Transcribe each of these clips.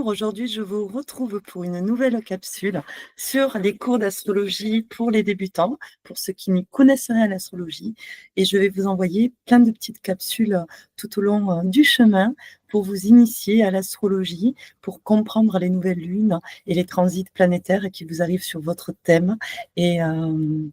aujourd'hui, je vous retrouve pour une nouvelle capsule sur les cours d'astrologie pour les débutants, pour ceux qui n'y connaissent rien à l'astrologie. Et je vais vous envoyer plein de petites capsules tout au long du chemin pour vous initier à l'astrologie, pour comprendre les nouvelles lunes et les transits planétaires qui vous arrivent sur votre thème et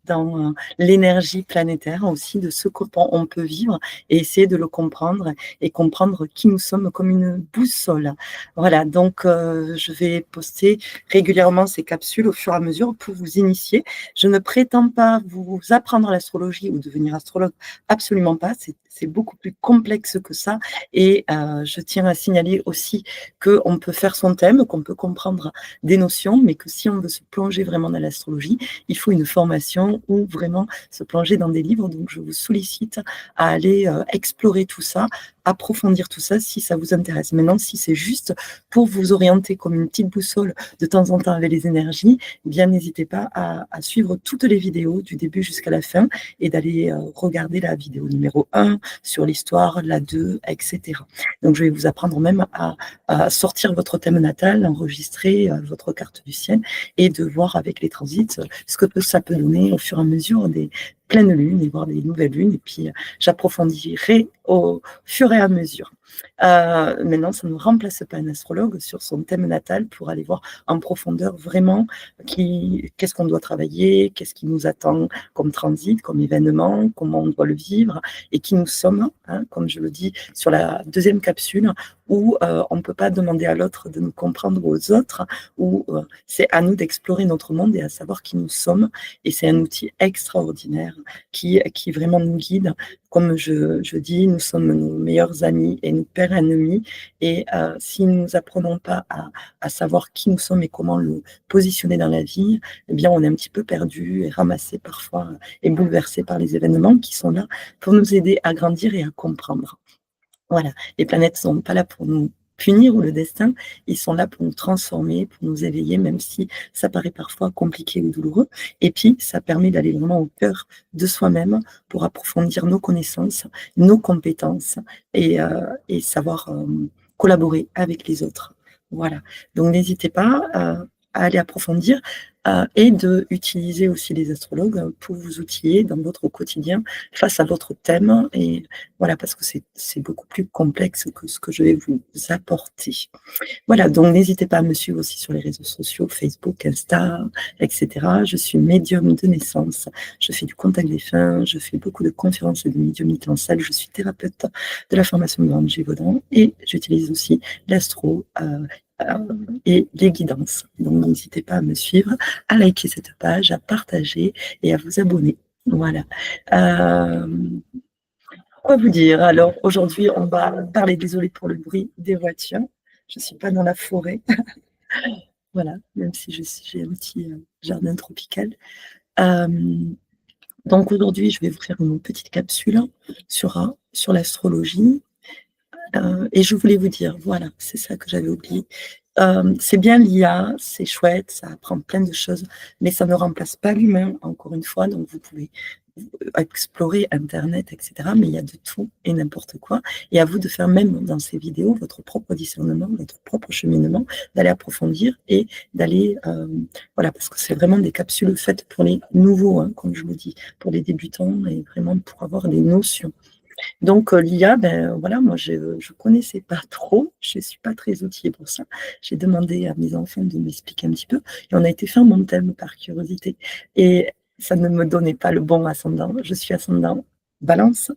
dans l'énergie planétaire aussi de ce qu'on peut vivre et essayer de le comprendre et comprendre qui nous sommes comme une boussole. Voilà, donc je vais poster régulièrement ces capsules au fur et à mesure pour vous initier. Je ne prétends pas vous apprendre l'astrologie ou devenir astrologue, absolument pas. C'est beaucoup plus complexe que ça. Et je tiens à signaler aussi qu'on peut faire son thème, qu'on peut comprendre des notions, mais que si on veut se plonger vraiment dans l'astrologie, il faut une formation ou vraiment se plonger dans des livres. Donc, je vous sollicite à aller explorer tout ça, approfondir tout ça si ça vous intéresse. Maintenant, si c'est juste pour vous orienter comme une petite boussole de temps en temps avec les énergies, eh bien n'hésitez pas à suivre toutes les vidéos du début jusqu'à la fin et d'aller regarder la vidéo numéro 1 sur l'histoire, la 2, etc. Donc je vais vous apprendre même à sortir votre thème natal, enregistrer votre carte du ciel et de voir avec les transits ce que ça peut donner au fur et à mesure des pleines lunes et voir des nouvelles lunes. Et puis j'approfondirai au fur et à mesure. Maintenant, ça ne remplace pas un astrologue sur son thème natal pour aller voir en profondeur vraiment qu'est-ce qu'on doit travailler, qu'est-ce qui nous attend comme transit, comme événement, comment on doit le vivre et qui nous sommes, hein, comme je le dis sur la deuxième capsule, où on ne peut pas demander à l'autre de nous comprendre aux autres, où c'est à nous d'explorer notre monde et à savoir qui nous sommes. Et c'est un outil extraordinaire qui vraiment nous guide. Comme je dis, nous sommes nos meilleurs amis et nos pires ennemis. Et si nous n'apprenons pas à savoir qui nous sommes et comment le positionner dans la vie, eh bien, on est un petit peu perdu et ramassé parfois et bouleversé par les événements qui sont là pour nous aider à grandir et à comprendre. Voilà, les planètes ne sont pas là pour nous punir ou le destin, ils sont là pour nous transformer, pour nous éveiller, même si ça paraît parfois compliqué ou douloureux. Et puis, ça permet d'aller vraiment au cœur de soi-même pour approfondir nos connaissances, nos compétences et savoir collaborer avec les autres. Voilà, donc n'hésitez pas à aller approfondir et d'utiliser aussi les astrologues pour vous outiller dans votre quotidien face à votre thème et voilà, parce que c'est beaucoup plus complexe que ce que je vais vous apporter. Voilà, donc n'hésitez pas à me suivre aussi sur les réseaux sociaux, Facebook, Insta, etc. Je suis médium de naissance, je fais du contact défunt, je fais beaucoup de conférences et de médiumnité en salle, je suis thérapeute de la formation de Anne Gévaudan et j'utilise aussi l'astro et les guidances. Donc n'hésitez pas à me suivre, à liker cette page, à partager et à vous abonner. Voilà. Quoi vous dire? Alors, aujourd'hui, on va parler, désolé pour le bruit des voitures. Je ne suis pas dans la forêt. Voilà, même si j'ai un petit jardin tropical. Donc, aujourd'hui, je vais vous faire une petite capsule sur l'astrologie. Et je voulais vous dire, voilà, c'est ça que j'avais oublié. C'est bien l'IA, c'est chouette, ça apprend plein de choses, mais ça ne remplace pas l'humain, encore une fois. Donc, vous pouvez explorer Internet, etc. Mais il y a de tout et n'importe quoi. Et à vous de faire même dans ces vidéos votre propre discernement, votre propre cheminement, d'aller approfondir et d'aller, voilà, parce que c'est vraiment des capsules faites pour les nouveaux, hein, comme je vous dis, pour les débutants et vraiment pour avoir des notions. Donc l'IA, voilà, moi je ne connaissais pas trop, je ne suis pas très outillée pour ça. J'ai demandé à mes enfants de m'expliquer un petit peu et on a été faire mon thème par curiosité. Et ça ne me donnait pas le bon ascendant. Je suis ascendant Balance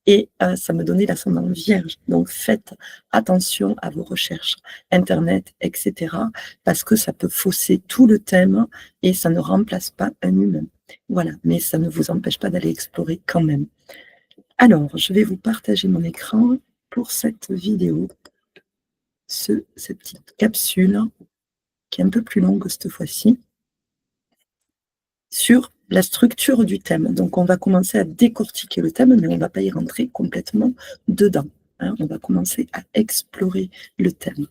et ça me donnait l'ascendant Vierge. Donc faites attention à vos recherches Internet, etc. parce que ça peut fausser tout le thème et ça ne remplace pas un humain. Voilà, mais ça ne vous empêche pas d'aller explorer quand même. Alors, je vais vous partager mon écran pour cette vidéo, cette petite capsule qui est un peu plus longue cette fois-ci, sur la structure du thème. Donc, on va commencer à décortiquer le thème, mais on ne va pas y rentrer complètement dedans. Hein. On va commencer à explorer le thème.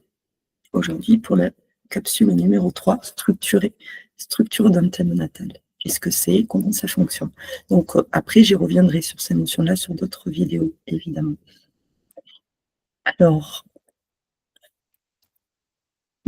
Aujourd'hui, pour la capsule numéro 3, structure d'un thème natal. Qu'est-ce que c'est? Comment ça fonctionne? Donc, après, j'y reviendrai sur ces notions-là sur d'autres vidéos, évidemment. Alors,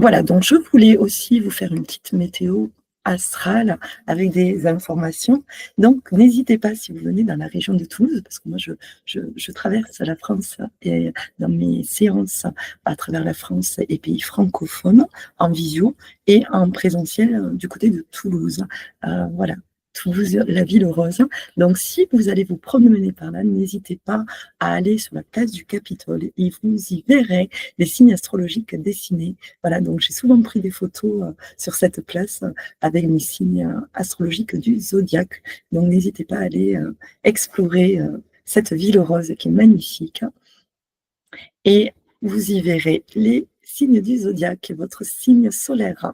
Voilà, donc je voulais aussi vous faire une petite météo astrale avec des informations. Donc, n'hésitez pas si vous venez dans la région de Toulouse, parce que moi, je traverse la France et dans mes séances à travers la France et pays francophones, en visio et en présentiel du côté de Toulouse. Voilà. Toulouse, la ville rose. Donc, si vous allez vous promener par là, n'hésitez pas à aller sur la place du Capitole et vous y verrez les signes astrologiques dessinés. Voilà, donc j'ai souvent pris des photos sur cette place avec mes signes astrologiques du zodiaque. Donc n'hésitez pas à aller explorer cette ville rose qui est magnifique. Et vous y verrez les signes du zodiaque, votre signe solaire.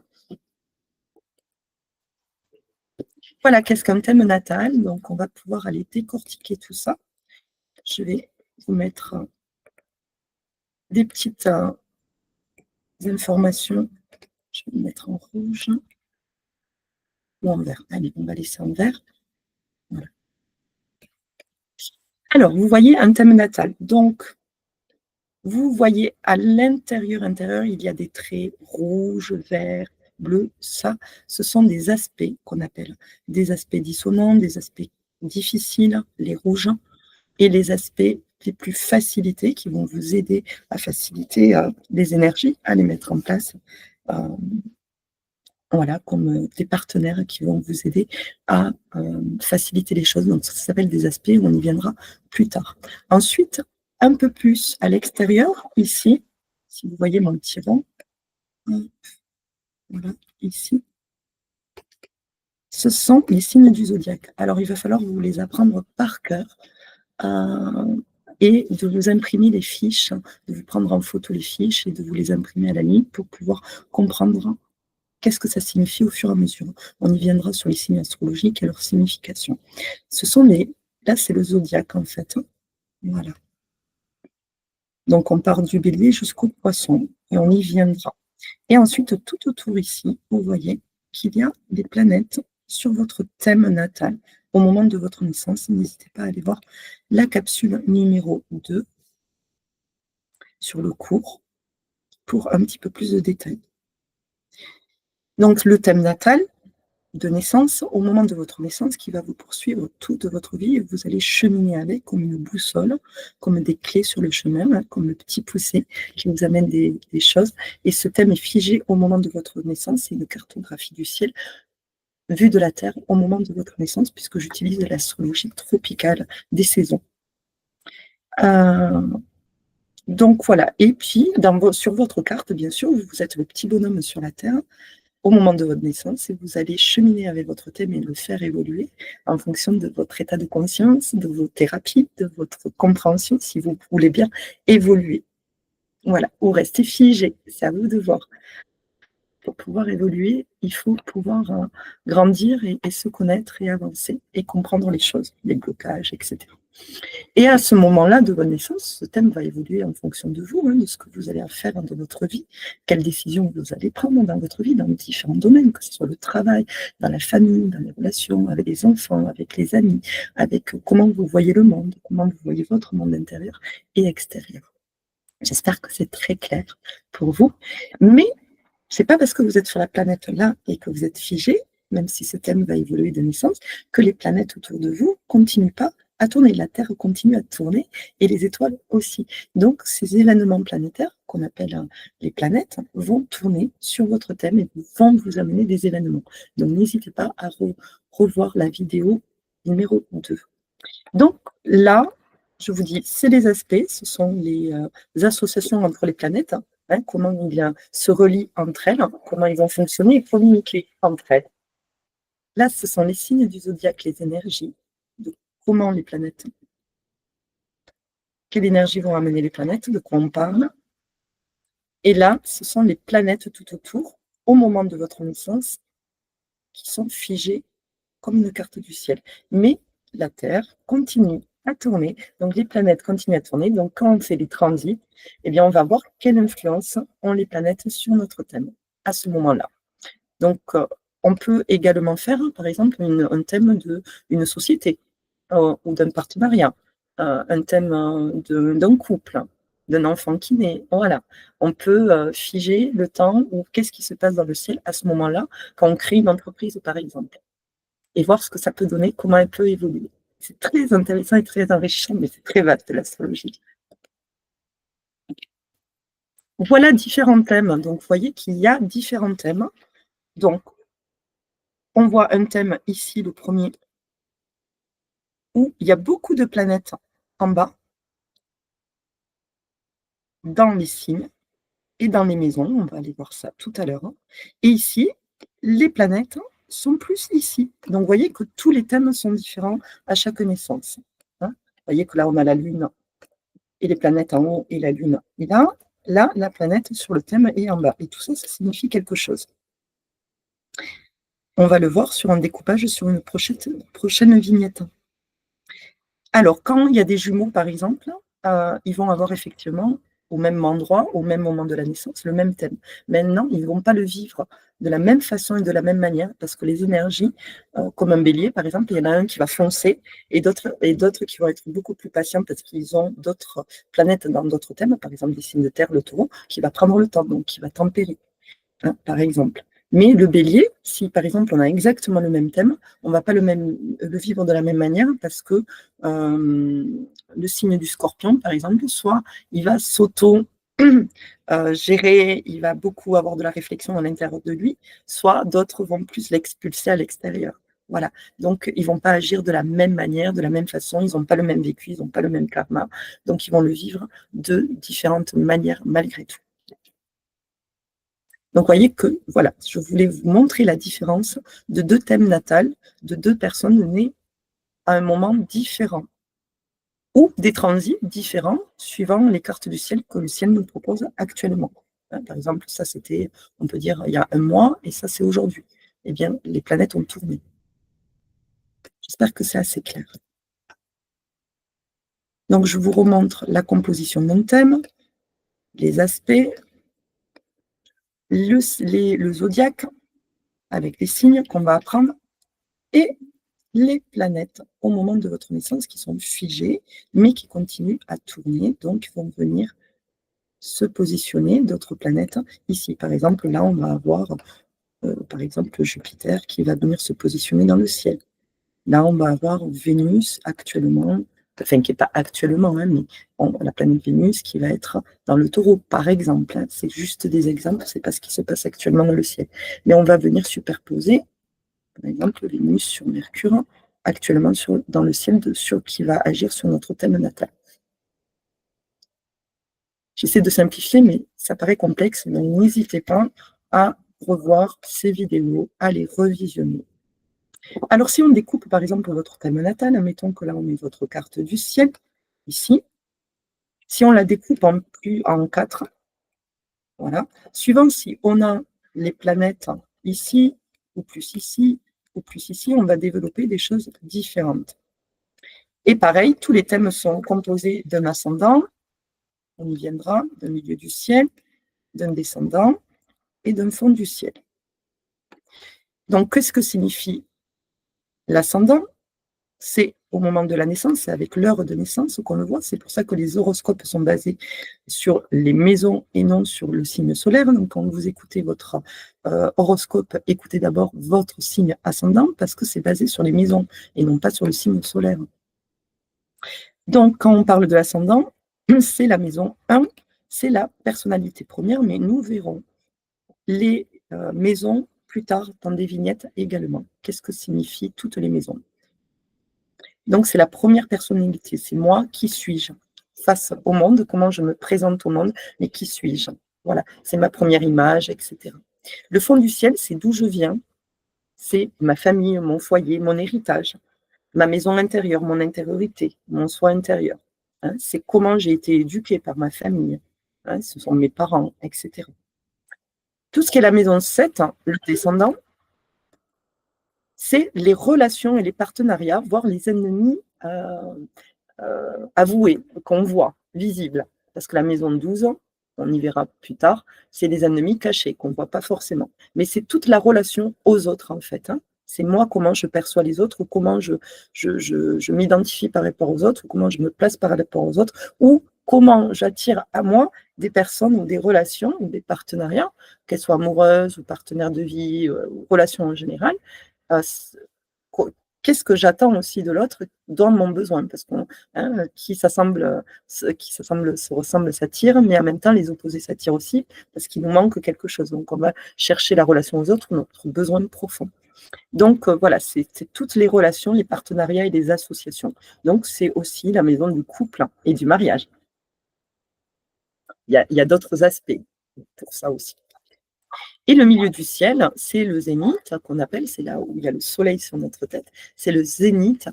Voilà, qu'est-ce qu'un thème natal? Donc on va pouvoir aller décortiquer tout ça. Je vais vous mettre des petites informations. Je vais me mettre en rouge ou en vert. Allez, on va laisser en vert. Voilà. Alors, vous voyez un thème natal. Donc, vous voyez à l'intérieur, il y a des traits rouges, verts, bleus. Ça, ce sont des aspects qu'on appelle des aspects dissonants, des aspects difficiles, les rouges, et les aspects les plus facilités qui vont vous aider à faciliter les énergies, à les mettre en place. Voilà, comme des partenaires qui vont vous aider à faciliter les choses. Donc, ça s'appelle des aspects, on y viendra plus tard. Ensuite, un peu plus à l'extérieur, ici, si vous voyez mon petit rond, voilà, ici, ce sont les signes du zodiaque. Alors, il va falloir vous les apprendre par cœur et de vous imprimer les fiches, de vous prendre en photo les fiches et de vous les imprimer à la ligne pour pouvoir comprendre qu'est-ce que ça signifie au fur et à mesure. On y viendra sur les signes astrologiques et leur signification. Ce sont là, c'est le zodiaque, en fait. Voilà. Donc, on part du bélier jusqu'au poisson, et on y viendra. Et ensuite, tout autour ici, vous voyez qu'il y a des planètes sur votre thème natal. Au moment de votre naissance, n'hésitez pas à aller voir la capsule numéro 2 sur le cours pour un petit peu plus de détails. Donc, le thème natal de naissance, au moment de votre naissance, qui va vous poursuivre toute votre vie, et vous allez cheminer avec comme une boussole, comme des clés sur le chemin, comme le petit poussé qui vous amène des choses. Et ce thème est figé au moment de votre naissance. C'est une cartographie du ciel vue de la Terre au moment de votre naissance, puisque j'utilise l'astrologie tropicale des saisons. Donc voilà. Et puis, sur votre carte, bien sûr, vous êtes le petit bonhomme sur la Terre au moment de votre naissance, et vous allez cheminer avec votre thème et le faire évoluer en fonction de votre état de conscience, de vos thérapies, de votre compréhension, si vous voulez bien évoluer. Voilà, ou rester figé, c'est à vous de voir. Pour pouvoir évoluer, il faut pouvoir grandir et se connaître et avancer et comprendre les choses, les blocages, etc. Et à ce moment-là de votre naissance, ce thème va évoluer en fonction de vous, de ce que vous allez faire dans votre vie, quelles décisions vous allez prendre dans votre vie, dans différents domaines, que ce soit le travail, dans la famille, dans les relations avec les enfants, avec les amis, avec comment vous voyez le monde, comment vous voyez votre monde intérieur et extérieur. J'espère que c'est très clair pour vous, mais c'est pas parce que vous êtes sur la planète là et que vous êtes figé, même si ce thème va évoluer de naissance, que les planètes autour de vous continuent pas à tourner. La Terre continue à tourner et les étoiles aussi. Donc, ces événements planétaires, qu'on appelle les planètes, vont tourner sur votre thème et vont vous amener des événements. Donc, n'hésitez pas à revoir la vidéo numéro 2. Donc, là, je vous dis, c'est les aspects, ce sont les associations entre les planètes, comment ils se relient entre elles, comment ils vont fonctionner et communiquer entre elles. Là, ce sont les signes du zodiaque, les énergies, de comment les planètes, quelle énergie vont amener les planètes, de quoi on parle. Et là, ce sont les planètes tout autour, au moment de votre naissance, qui sont figées comme une carte du ciel. Mais la Terre continue à tourner, donc les planètes continuent à tourner. Donc quand on fait les transits, eh bien, on va voir quelle influence ont les planètes sur notre thème à ce moment-là. Donc, on peut également faire, par exemple, un thème d'une société ou d'un partenariat, un thème d'un couple. d'un enfant qui naît. Voilà. On peut figer le temps ou qu'est-ce qui se passe dans le ciel à ce moment-là, quand on crée une entreprise, par exemple, et voir ce que ça peut donner, comment elle peut évoluer. C'est très intéressant et très enrichissant, mais c'est très vaste, l'astrologie. Voilà différents thèmes. Donc, vous voyez qu'il y a différents thèmes. Donc, on voit un thème ici, le premier, où il y a beaucoup de planètes en bas, dans les signes et dans les maisons. On va aller voir ça tout à l'heure. Et ici, les planètes sont plus ici. Donc, vous voyez que tous les thèmes sont différents à chaque naissance. Vous voyez que là, on a la Lune et les planètes en haut et la Lune. Et là, la planète sur le thème est en bas. Et tout ça, ça signifie quelque chose. On va le voir sur un découpage sur une prochaine vignette. Alors, quand il y a des jumeaux, par exemple, ils vont avoir effectivement, au même endroit, au même moment de la naissance, le même thème. Maintenant, ils ne vont pas le vivre de la même façon et de la même manière, parce que les énergies, comme un bélier, par exemple, il y en a un qui va foncer et d'autres qui vont être beaucoup plus patients parce qu'ils ont d'autres planètes dans d'autres thèmes, par exemple des signes de terre, le taureau, qui va prendre le temps, donc qui va tempérer, par exemple. Mais le bélier, si par exemple on a exactement le même thème, on ne va pas le vivre de la même manière parce que le signe du scorpion, par exemple, soit il va gérer, il va beaucoup avoir de la réflexion à l'intérieur de lui, soit d'autres vont plus l'expulser à l'extérieur. Voilà. Donc, ils ne vont pas agir de la même manière, de la même façon, ils n'ont pas le même vécu, ils n'ont pas le même karma, donc ils vont le vivre de différentes manières malgré tout. Donc, vous voyez que, voilà, je voulais vous montrer la différence de deux thèmes natals, de deux personnes nées à un moment différent, ou des transits différents suivant les cartes du ciel que le ciel nous propose actuellement. Par exemple, ça c'était, on peut dire, il y a un mois, et ça c'est aujourd'hui. Eh bien, les planètes ont tourné. J'espère que c'est assez clair. Donc, je vous remontre la composition d'un thème, les aspects, le zodiaque, avec les signes qu'on va apprendre, et les planètes au moment de votre naissance qui sont figées, mais qui continuent à tourner, donc vont venir se positionner d'autres planètes ici. Par exemple, là, on va avoir, par exemple, Jupiter qui va venir se positionner dans le ciel. Là, on va avoir Vénus actuellement, enfin, qui n'est pas actuellement, hein, mais la planète Vénus qui va être dans le taureau, par exemple. C'est juste des exemples, c'est pas ce qui se passe actuellement dans le ciel. Mais on va venir superposer, par exemple, Vénus sur Mercure, actuellement dans le ciel qui va agir sur notre thème natal. J'essaie de simplifier, mais ça paraît complexe, donc n'hésitez pas à revoir ces vidéos, à les revisionner. Alors, si on découpe, par exemple, votre thème natal, admettons que là, on met votre carte du ciel, ici. Si on la découpe en 4, voilà. Suivant si on a les planètes ici, ou plus ici, on va développer des choses différentes. Et pareil, tous les thèmes sont composés d'un ascendant, on y viendra, d'un milieu du ciel, d'un descendant et d'un fond du ciel. Donc, qu'est-ce que signifie l'ascendant? C'est au moment de la naissance, c'est avec l'heure de naissance qu'on le voit. C'est pour ça que les horoscopes sont basés sur les maisons et non sur le signe solaire. Donc, quand vous écoutez votre horoscope, écoutez d'abord votre signe ascendant parce que c'est basé sur les maisons et non pas sur le signe solaire. Donc, quand on parle de l'ascendant, c'est la maison 1, c'est la personnalité première, mais nous verrons les maisons plus tard dans des vignettes également. Qu'est-ce que signifient toutes les maisons? Donc, c'est la première personnalité, c'est moi, qui suis-je face au monde, comment je me présente au monde, mais qui suis-je? Voilà, c'est ma première image, etc. Le fond du ciel, c'est d'où je viens, c'est ma famille, mon foyer, mon héritage, ma maison intérieure, mon intériorité, mon soi intérieur. C'est comment j'ai été éduquée par ma famille, ce sont mes parents, etc. Tout ce qui est la maison 7, le descendant, c'est les relations et les partenariats, voire les ennemis avoués, qu'on voit, visibles. Parce que la maison 12, on y verra plus tard, c'est des ennemis cachés qu'on ne voit pas forcément. Mais c'est toute la relation aux autres, en fait. C'est moi, comment je perçois les autres, ou comment je m'identifie par rapport aux autres, ou comment je me place par rapport aux autres, ou comment j'attire à moi des personnes ou des relations ou des partenariats, qu'elles soient amoureuses ou partenaires de vie, ou relations en général. Euh, Qu'est-ce que j'attends aussi de l'autre dans mon besoin? Parce qu'on, hein, qui s'assemble se ressemble s'attire, mais en même temps, les opposés s'attirent aussi parce qu'il nous manque quelque chose. Donc, on va chercher la relation aux autres, notre besoin profond. Donc, voilà, c'est toutes les relations, les partenariats et les associations. Donc, c'est aussi la maison du couple et du mariage. Il y a d'autres aspects pour ça aussi. Et le milieu du ciel, c'est le zénith qu'on appelle, c'est là où il y a le soleil sur notre tête, c'est le zénith,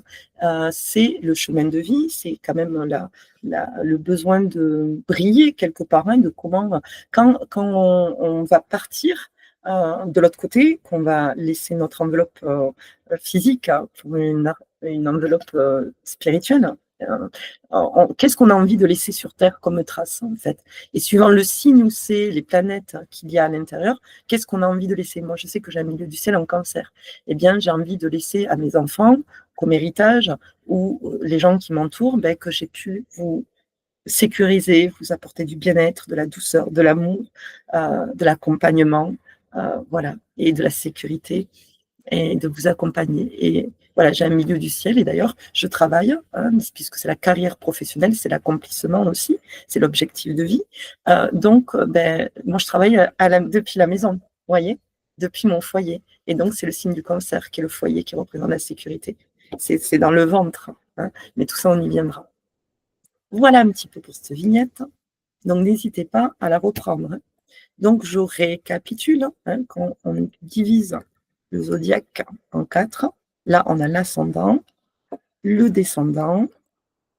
c'est le chemin de vie, c'est quand même le besoin de briller quelque part, hein, de comment, quand on va partir de l'autre côté, qu'on va laisser notre enveloppe physique pour une enveloppe spirituelle. Qu'est-ce qu'on a envie de laisser sur Terre comme trace, en fait? Et suivant le signe où c'est, les planètes qu'il y a à l'intérieur, qu'est-ce qu'on a envie de laisser? Moi, je sais que j'ai un milieu du ciel en cancer. Eh bien, j'ai envie de laisser à mes enfants, comme héritage, ou les gens qui m'entourent, ben, que j'ai pu vous sécuriser, vous apporter du bien-être, de la douceur, de l'amour, de l'accompagnement, voilà, et de la sécurité, et de vous accompagner. Et voilà, j'ai un milieu du ciel, et d'ailleurs, je travaille, hein, puisque c'est la carrière professionnelle, c'est l'accomplissement aussi, c'est l'objectif de vie. Donc, ben, moi, je travaille depuis la maison, vous voyez, depuis mon foyer. Et donc, c'est le signe du cancer qui est le foyer qui représente la sécurité. C'est dans le ventre, hein, mais tout ça, on y viendra. Voilà un petit peu pour cette vignette. Donc, n'hésitez pas à la reprendre, hein. Donc, je récapitule, hein, quand on divise le zodiaque en 4. Là, on a l'ascendant, le descendant,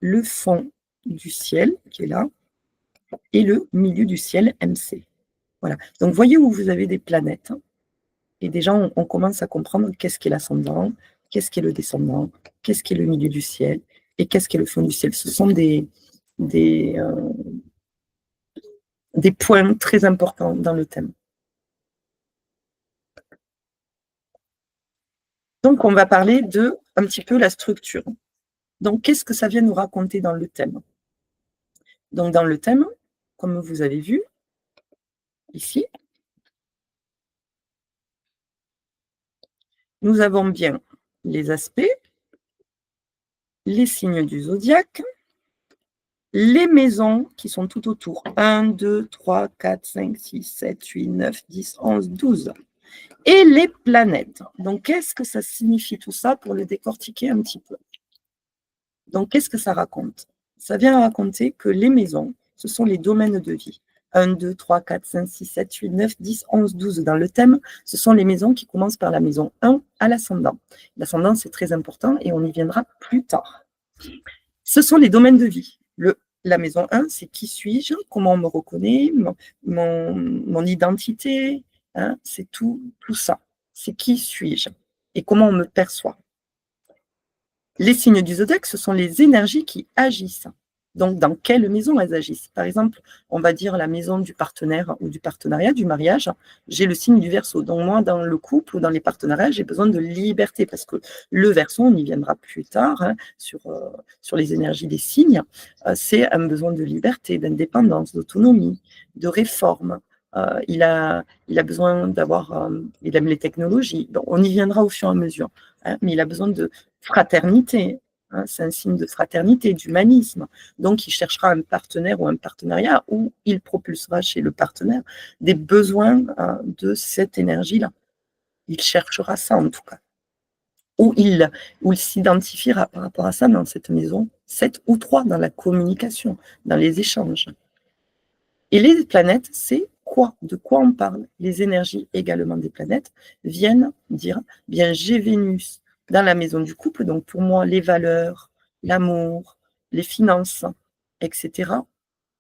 le fond du ciel, qui est là, et le milieu du ciel, MC. Voilà. Donc, voyez où vous avez des planètes. Et déjà, on commence à comprendre qu'est-ce qu'est l'ascendant, qu'est-ce qu'est le descendant, qu'est-ce qu'est le milieu du ciel, et qu'est-ce qu'est le fond du ciel. Ce sont des points très importants dans le thème. Donc, on va parler de un petit peu la structure. Donc, qu'est-ce que ça vient nous raconter dans le thème? Donc, dans le thème, comme vous avez vu ici, nous avons bien les aspects, les signes du zodiaque, les maisons qui sont tout autour. 1, 2, 3, 4, 5, 6, 7, 8, 9, 10, 11, 12. Et les planètes. Donc, qu'est-ce que ça signifie tout ça pour le décortiquer un petit peu? Donc, qu'est-ce que ça raconte? Ça vient raconter que les maisons, ce sont les domaines de vie. 1, 2, 3, 4, 5, 6, 7, 8, 9, 10, 11, 12 dans le thème. Ce sont les maisons qui commencent par la maison 1 à l'ascendant. L'ascendant, c'est très important et on y viendra plus tard. Ce sont les domaines de vie. La maison 1, c'est qui suis-je, comment on me reconnaît, mon identité, hein, c'est tout ça. C'est qui suis-je et comment on me perçoit. Les signes du zodiaque, ce sont les énergies qui agissent. Donc, dans quelle maison elles agissent? Par exemple, on va dire la maison du partenaire ou du partenariat, du mariage, j'ai le signe du Verseau. Donc, moi, dans le couple ou dans les partenariats, j'ai besoin de liberté parce que le Verseau, on y viendra plus tard, hein, sur les énergies des signes, c'est un besoin de liberté, d'indépendance, d'autonomie, de réforme. Il a besoin d'avoir, il aime les technologies. Bon, on y viendra au fur et à mesure, hein, mais il a besoin de fraternité, hein, c'est un signe de fraternité, d'humanisme. Donc, il cherchera un partenaire ou un partenariat où il propulsera chez le partenaire des besoins de cette énergie-là. Il cherchera ça en tout cas. Ou il s'identifiera par rapport à ça dans cette maison 7 ou 3, dans la communication, dans les échanges. Et les planètes, c'est quoi? De quoi on parle? Les énergies également des planètes viennent dire, bien, j'ai Vénus dans la maison du couple, donc pour moi, les valeurs, l'amour, les finances, etc.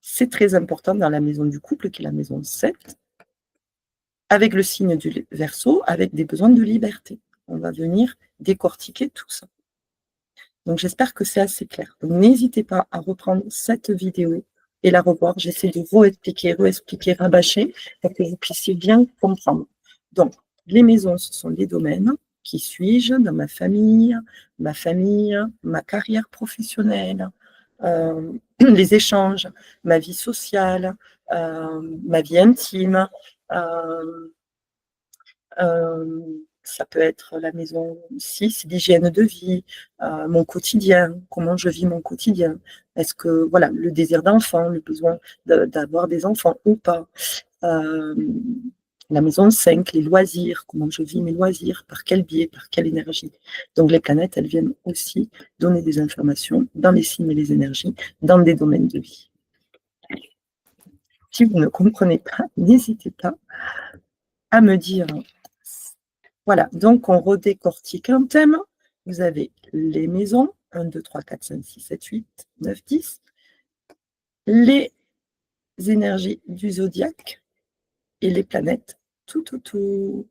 C'est très important dans la maison du couple, qui est la maison 7, avec le signe du Verseau, avec des besoins de liberté. On va venir décortiquer tout ça. Donc, j'espère que c'est assez clair. Donc, n'hésitez pas à reprendre cette vidéo et la revoir. J'essaie de réexpliquer, rabâcher, pour que vous puissiez bien comprendre. Donc, les maisons, ce sont les domaines. Qui suis-je dans ma famille, ma carrière professionnelle, les échanges, ma vie sociale, ma vie intime. Ça peut être la maison 6, l'hygiène de vie, mon quotidien, comment je vis mon quotidien. Est-ce que, voilà, le désir d'enfant, le besoin d'avoir des enfants ou pas. La maison 5, les loisirs, comment je vis mes loisirs, par quel biais, par quelle énergie. Donc les planètes, elles viennent aussi donner des informations dans les signes et les énergies, dans des domaines de vie. Si vous ne comprenez pas, n'hésitez pas à me dire. Voilà, donc on redécortique un thème. Vous avez les maisons, 1, 2, 3, 4, 5, 6, 7, 8, 9, 10. Les énergies du zodiaque et les planètes tout autour.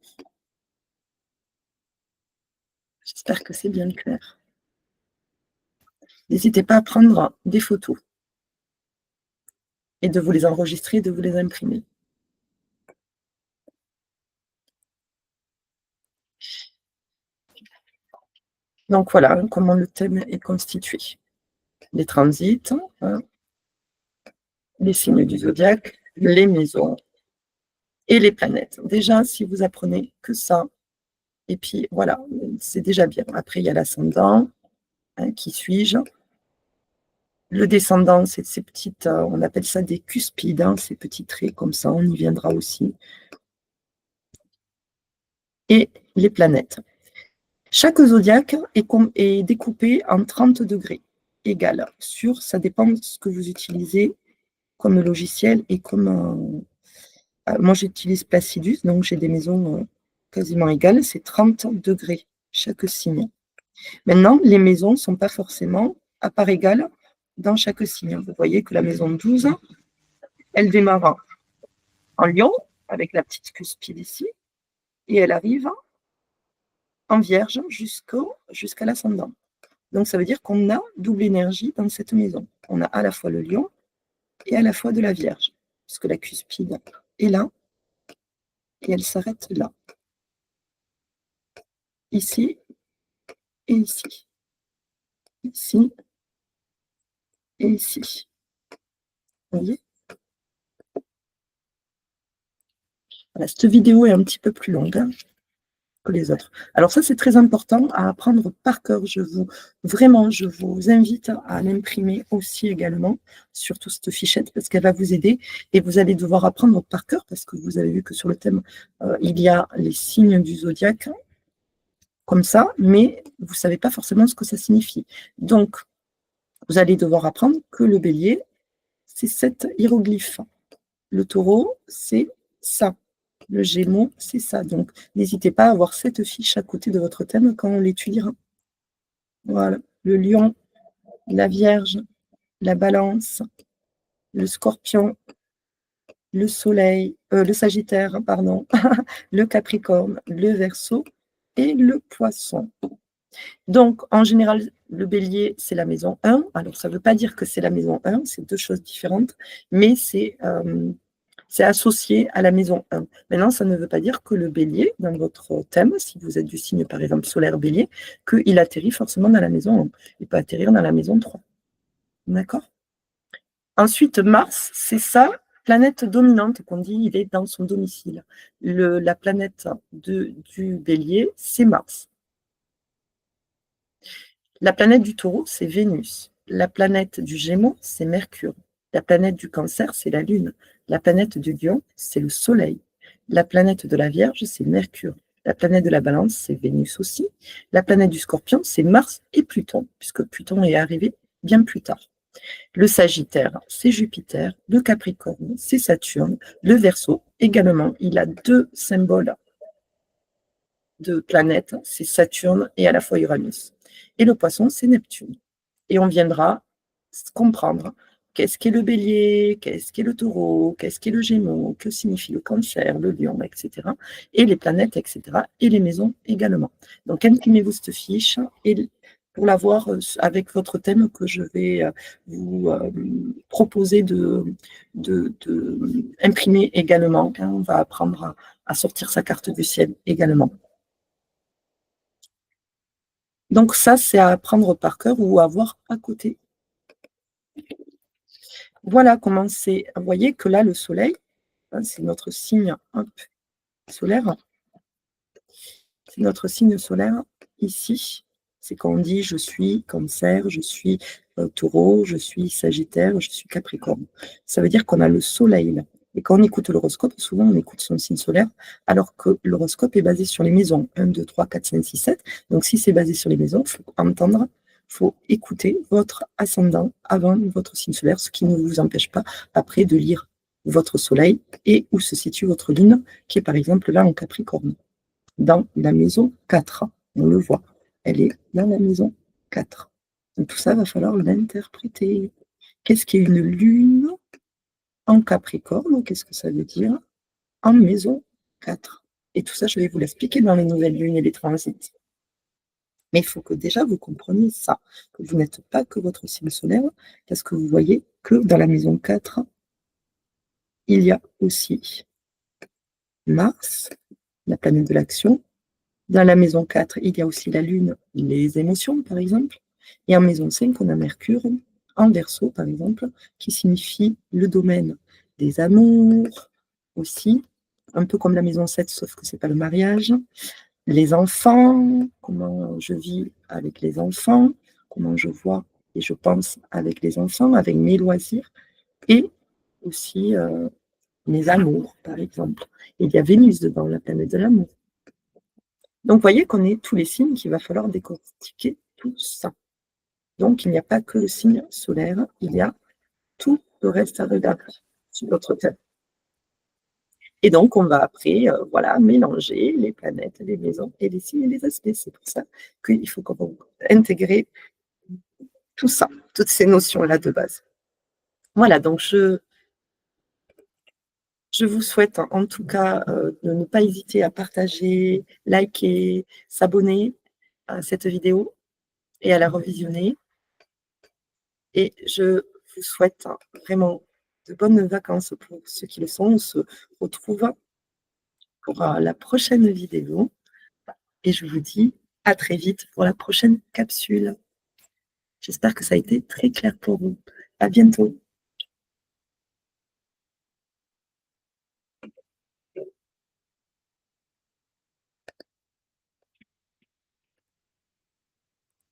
J'espère que c'est bien clair. N'hésitez pas à prendre des photos et de vous les enregistrer, de vous les imprimer. Donc voilà comment le thème est constitué. Les transits, les signes du zodiaque, les maisons et les planètes. Déjà, si vous apprenez que ça, et puis voilà, c'est déjà bien. Après, il y a l'ascendant, qui suis-je? Le descendant, c'est ces petites, on appelle ça des cuspides, ces petits traits comme ça, on y viendra aussi. Et les planètes. Chaque zodiaque est découpé en 30 degrés égal. Ça dépend de ce que vous utilisez comme logiciel et comme... moi, j'utilise Placidus, donc j'ai des maisons quasiment égales. C'est 30 degrés chaque signe. Maintenant, les maisons ne sont pas forcément à part égale dans chaque signe. Vous voyez que la maison 12, elle démarre en Lion, avec la petite cuspide ici, et elle arrive en Vierge jusqu'à l'ascendant. Donc, ça veut dire qu'on a double énergie dans cette maison. On a à la fois le Lion et à la fois de la Vierge, puisque la cuspide est là, et elle s'arrête là. Ici et ici. Ici et ici. Vous voyez ? Voilà, cette vidéo est un petit peu plus longue que les autres. Alors ça, c'est très important à apprendre par cœur. Je vous invite à l'imprimer aussi également, surtout cette fichette, parce qu'elle va vous aider et vous allez devoir apprendre par cœur, parce que vous avez vu que sur le thème, il y a les signes du zodiaque, comme ça, mais vous ne savez pas forcément ce que ça signifie. Donc, vous allez devoir apprendre que le bélier, c'est 7 hiéroglyphes. Le taureau, c'est ça. Le Gémeaux, c'est ça. Donc, n'hésitez pas à avoir cette fiche à côté de votre thème quand on l'étudiera. Voilà. Le Lion, la Vierge, la Balance, le Scorpion, le Soleil, le Sagittaire, pardon, le Capricorne, le Verseau et le Poisson. Donc, en général, le Bélier, c'est la maison 1. Alors, ça ne veut pas dire que c'est la maison 1, c'est deux choses différentes, mais c'est associé à la maison 1. Maintenant, ça ne veut pas dire que le bélier, dans votre thème, si vous êtes du signe, par exemple, solaire bélier, qu'il atterrit forcément dans la maison 1. Il peut atterrir dans la maison 3. D'accord ? Ensuite, Mars, c'est sa planète dominante, qu'on dit il est dans son domicile. La planète du bélier, c'est Mars. La planète du taureau, c'est Vénus. La planète du Gémeaux, c'est Mercure. La planète du Cancer, c'est la Lune. La planète du Lion, c'est le Soleil. La planète de la Vierge, c'est Mercure. La planète de la Balance, c'est Vénus aussi. La planète du Scorpion, c'est Mars et Pluton, puisque Pluton est arrivé bien plus tard. Le Sagittaire, c'est Jupiter. Le Capricorne, c'est Saturne. Le Verseau, également, il a deux symboles de planètes, c'est Saturne et à la fois Uranus. Et le Poisson, c'est Neptune. Et on viendra comprendre qu'est-ce qu'est le bélier, qu'est-ce qu'est le taureau, qu'est-ce qu'est le gémeaux, que signifie le cancer, le lion, etc. Et les planètes, etc. Et les maisons également. Donc, imprimez-vous cette fiche et pour l'avoir avec votre thème que je vais vous proposer d'imprimer également. On va apprendre à sortir sa carte du ciel également. Donc ça, c'est à apprendre par cœur ou à voir à côté voilà comment c'est. Vous voyez que là, le soleil, hein, c'est notre signe solaire. C'est notre signe solaire ici. C'est quand on dit je suis Cancer, je suis Taureau, je suis Sagittaire, je suis Capricorne. Ça veut dire qu'on a le soleil là. Et quand on écoute l'horoscope, souvent on écoute son signe solaire, alors que l'horoscope est basé sur les maisons 1, 2, 3, 4, 5, 6, 7. Donc si c'est basé sur les maisons, il faut entendre, il faut écouter votre ascendant avant votre signe solaire, ce qui ne vous empêche pas après de lire votre soleil et où se situe votre lune, qui est par exemple là en Capricorne dans la maison 4. On le voit. Elle est dans la maison 4. Donc tout ça, va falloir l'interpréter. Qu'est-ce qu'est une lune en Capricorne? Qu'est-ce que ça veut dire en maison 4? Et tout ça, je vais vous l'expliquer dans les nouvelles lunes et les transits. Mais il faut que déjà vous compreniez ça, que vous n'êtes pas que votre signe solaire, parce que vous voyez que dans la maison 4, il y a aussi Mars, la planète de l'action. Dans la maison 4, il y a aussi la Lune, les émotions, par exemple. Et en maison 5, on a Mercure, en Verseau, par exemple, qui signifie le domaine des amours aussi, un peu comme la maison 7, sauf que ce n'est pas le mariage. Les enfants, comment je vis avec les enfants, comment je vois et je pense avec les enfants, avec mes loisirs, et aussi mes amours, par exemple. Il y a Vénus dedans, la planète de l'amour. Donc, vous voyez qu'on est tous les signes qu'il va falloir décortiquer tout ça. Donc, il n'y a pas que le signe solaire, il y a tout le reste à regarder sur notre thème. Et donc, on va après, voilà, mélanger les planètes, les maisons et les signes et les aspects. C'est pour ça qu'il faut qu'on va intégrer tout ça, toutes ces notions-là de base. Voilà, donc je vous souhaite en tout cas de ne pas hésiter à partager, liker, s'abonner à cette vidéo et à la revisionner. Et je vous souhaite vraiment de bonnes vacances pour ceux qui le sont. On se retrouve pour la prochaine vidéo. Et je vous dis à très vite pour la prochaine capsule. J'espère que ça a été très clair pour vous. À bientôt.